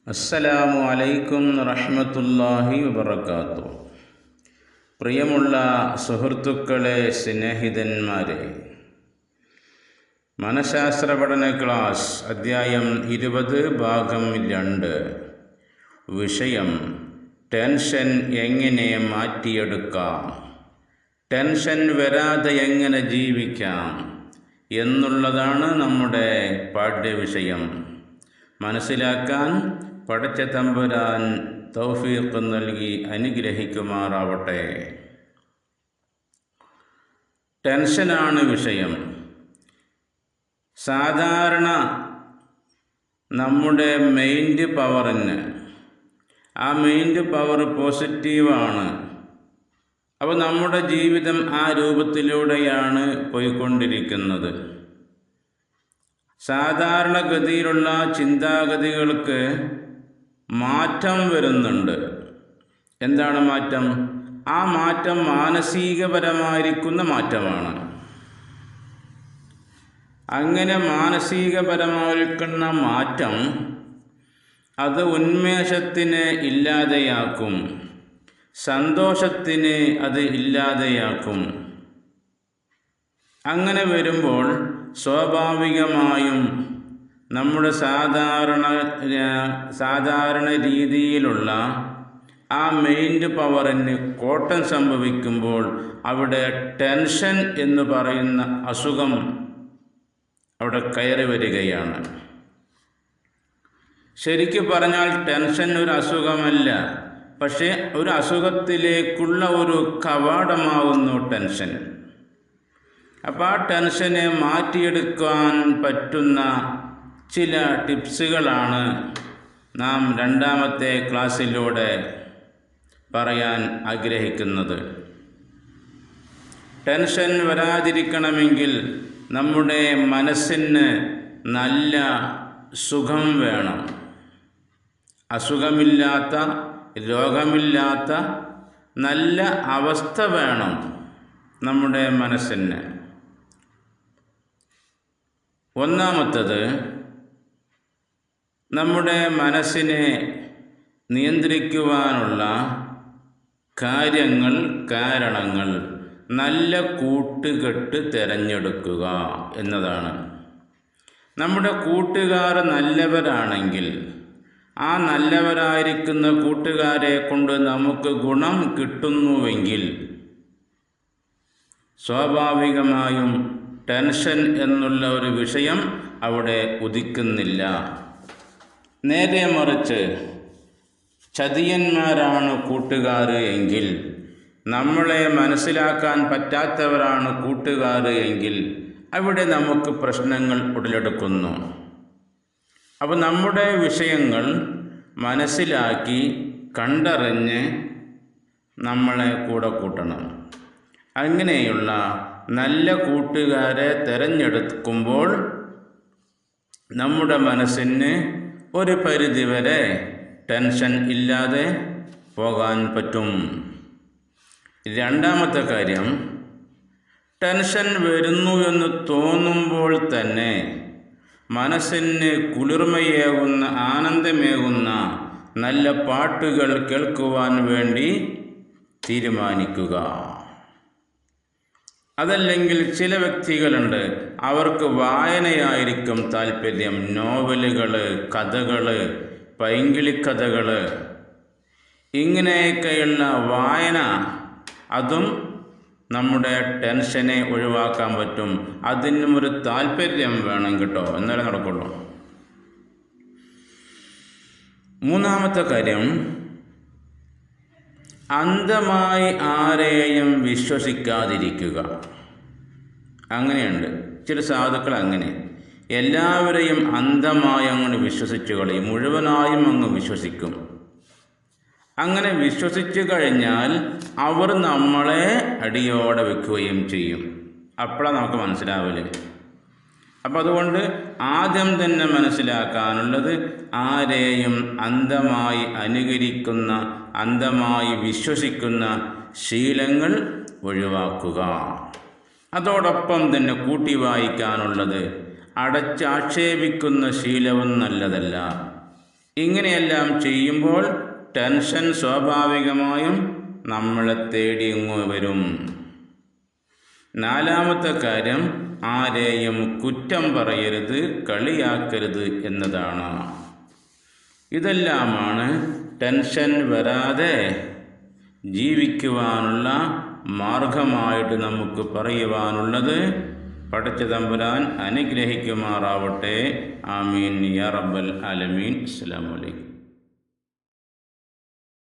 അസ്സലാമു അലൈക്കും റഹ്മത്തുള്ളാഹി വബറകാതുഹു. പ്രിയമുള്ള സുഹൃത്തുക്കളെ, സ്നേഹിതന്മാരെ, മനഃശാസ്ത്ര പഠന ക്ലാസ് അധ്യായം 20 ഭാഗം 2. വിഷയം ടെൻഷൻ എങ്ങനെ മാറ്റിയെടുക്കാം, ടെൻഷൻ വരാതെ എങ്ങനെ ജീവിക്കാം എന്നുള്ളതാണ് നമ്മുടെ പാഠ്യവിഷയം. മനസ്സിലാക്കാൻ പടച്ച തമ്പുരാൻ തൗഫീഖ് നൽകി അനുഗ്രഹിക്കുമാറാവട്ടെ. ടെൻഷനാണ് വിഷയം. സാധാരണ നമ്മുടെ മൈൻഡ് പവറിന്, ആ മൈൻഡ് പവർ പോസിറ്റീവാണ്. അപ്പോൾ നമ്മുടെ ജീവിതം ആ രൂപത്തിലൂടെയാണ് പോയിക്കൊണ്ടിരിക്കുന്നത്. സാധാരണഗതിയിലുള്ള ചിന്താഗതികൾക്ക് മാറ്റം വരുന്നുണ്ട്. എന്താണ് മാറ്റം? ആ മാറ്റം മാനസികപരമായിരിക്കുന്ന മാറ്റമാണ്. അങ്ങനെ മാനസികപരമായിരിക്കുന്ന മാറ്റം അത് ഉന്മേഷത്തിന് ഇല്ലാതെയാക്കും, സന്തോഷത്തിന് അത് ഇല്ലാതെയാക്കും. അങ്ങനെ വരുമ്പോൾ സ്വാഭാവികമായും നമ്മുടെ സാധാരണ രീതിയിലുള്ള ആ മൈൻഡ് പവറിന് കോട്ടം സംഭവിക്കുമ്പോൾ അവിടെ ടെൻഷൻ എന്ന് പറയുന്ന അസുഖം അവിടെ കയറി വരികയാണ്. ശരിക്കും പറഞ്ഞാൽ ടെൻഷൻ ഒരു അസുഖമല്ല, പക്ഷേ ഒരു അസുഖത്തിലേക്കുള്ള ഒരു കവാടമാവുന്നു ടെൻഷൻ. അപ്പോൾ ആ ടെൻഷനെ മാറ്റിയെടുക്കാൻ പറ്റുന്ന ചില ടിപ്സുകളാണ് നാം 2ാമത്തെ ക്ലാസ്സിലൂടെ പറയാൻ ആഗ്രഹിക്കുന്നത്. ടെൻഷൻ വരാതിരിക്കണമെങ്കിൽ നമ്മുടെ മനസ്സിന് നല്ല സുഖം വേണം. അസുഖമില്ലാത്ത, രോഗമില്ലാത്ത നല്ല അവസ്ഥ വേണം നമ്മുടെ മനസ്സിന്. ഒന്നാമത്തത്, നമ്മുടെ മനസ്സിനെ നിയന്ത്രിക്കുവാനുള്ള കാരണങ്ങൾ നല്ല കൂട്ടുകെട്ട് തിരഞ്ഞെടുക്കുക എന്നതാണ്. നമ്മുടെ കൂട്ടുകാർ നല്ലവരാണെങ്കിൽ ആ നല്ലവരായിരിക്കുന്ന കൂട്ടുകാരെ കൊണ്ട് നമുക്ക് ഗുണം കിട്ടുന്നുവെങ്കിൽ സ്വാഭാവികമായും ടെൻഷൻ എന്നുള്ള ഒരു വിഷയം അവിടെ ഉദിക്കുന്നില്ല. നേരെ മറിച്ച് ചതിയന്മാരാണ് കൂട്ടുകാർ എങ്കിൽ, നമ്മളെ മനസ്സിലാക്കാൻ പറ്റാത്തവരാണ് കൂട്ടുകാർ എങ്കിൽ അവിടെ നമുക്ക് പ്രശ്നങ്ങൾ ഉടലെടുക്കുന്നു. അപ്പോൾ നമ്മുടെ വിഷയങ്ങൾ മനസ്സിലാക്കി കണ്ടറിഞ്ഞ് നമ്മളെ കൂടെ കൂട്ടണം. അങ്ങനെയുള്ള നല്ല കൂട്ടുകാരെ തിരഞ്ഞെടുക്കുമ്പോൾ നമ്മുടെ മനസ്സിന് ഒരു പരിധിവരെ ടെൻഷൻ ഇല്ലാതെ പോകാൻ പറ്റും. 2ാമത്തെ കാര്യം, ടെൻഷൻ വരുന്നു എന്ന് തോന്നുമ്പോൾ തന്നെ മനസ്സിന് കുളിർമയേകുന്ന, ആനന്ദമേകുന്ന നല്ല പാട്ടുകൾ കേൾക്കുവാൻ വേണ്ടി തീരുമാനിക്കുക. അതല്ലെങ്കിൽ ചില വ്യക്തികളുണ്ട്, അവർക്ക് വായനയായിരിക്കും താല്പര്യം. നോവലുകൾ, കഥകൾ, പൈങ്കിളിക്കഥകൾ, ഇങ്ങനെയൊക്കെയുള്ള വായന, അതും നമ്മുടെ ടെൻഷനെ ഒഴിവാക്കാൻ പറ്റും. അതിനും ഒരു താല്പര്യം വേണം കേട്ടോ, എന്നാലേ നടക്കുള്ളൂ. 3ാമത്തെ കാര്യം, അന്ധമായി ആരെയും വിശ്വസിക്കാതിരിക്കുക. അങ്ങനെയുണ്ട് ചില സാധുക്കൾ, അങ്ങനെ എല്ലാവരെയും അന്ധമായി അങ്ങ് വിശ്വസിച്ചു കളയും, മുഴുവനായും അങ്ങ് വിശ്വസിക്കും. അങ്ങനെ വിശ്വസിച്ചു കഴിഞ്ഞാൽ അവർ നമ്മളെ അടിയോടെ വെക്കുകയും ചെയ്യും. അപ്പോഴാണ് നമുക്ക് മനസ്സിലാവില്ല. അപ്പം അതുകൊണ്ട് ആദ്യം തന്നെ മനസ്സിലാക്കാനുള്ളത്, ആരെയും അന്ധമായി അനുകരിക്കുന്ന, അന്ധമായി വിശ്വസിക്കുന്ന ശീലങ്ങൾ ഒഴിവാക്കുക. അതോടൊപ്പം തന്നെ കൂട്ടി വായിക്കാനുള്ളത്, അടച്ചാക്ഷേപിക്കുന്ന ശീലവും നല്ലതല്ല. ഇങ്ങനെയെല്ലാം ചെയ്യുമ്പോൾ ടെൻഷൻ സ്വാഭാവികമായും നമ്മളെ തേടി ഇങ്ങ് വരും. നാലാമത്തെ കാര്യം, ആരെയും കുറ്റം പറയരുത്, കളിയാക്കരുത് എന്നതാണ്. ഇതെല്ലാമാണ് ടെൻഷൻ വരാതെ ജീവിക്കുവാനുള്ള മാർഗമായിട്ട് നമുക്ക് പറയുവാനുള്ളത്. പടച്ച തമ്പുരാൻ അനുഗ്രഹിക്കുമാറാവട്ടെ. ആമീൻ യാ റബ്ബൽ ആലമീൻ. അസ്സലാമു അലൈക്കും.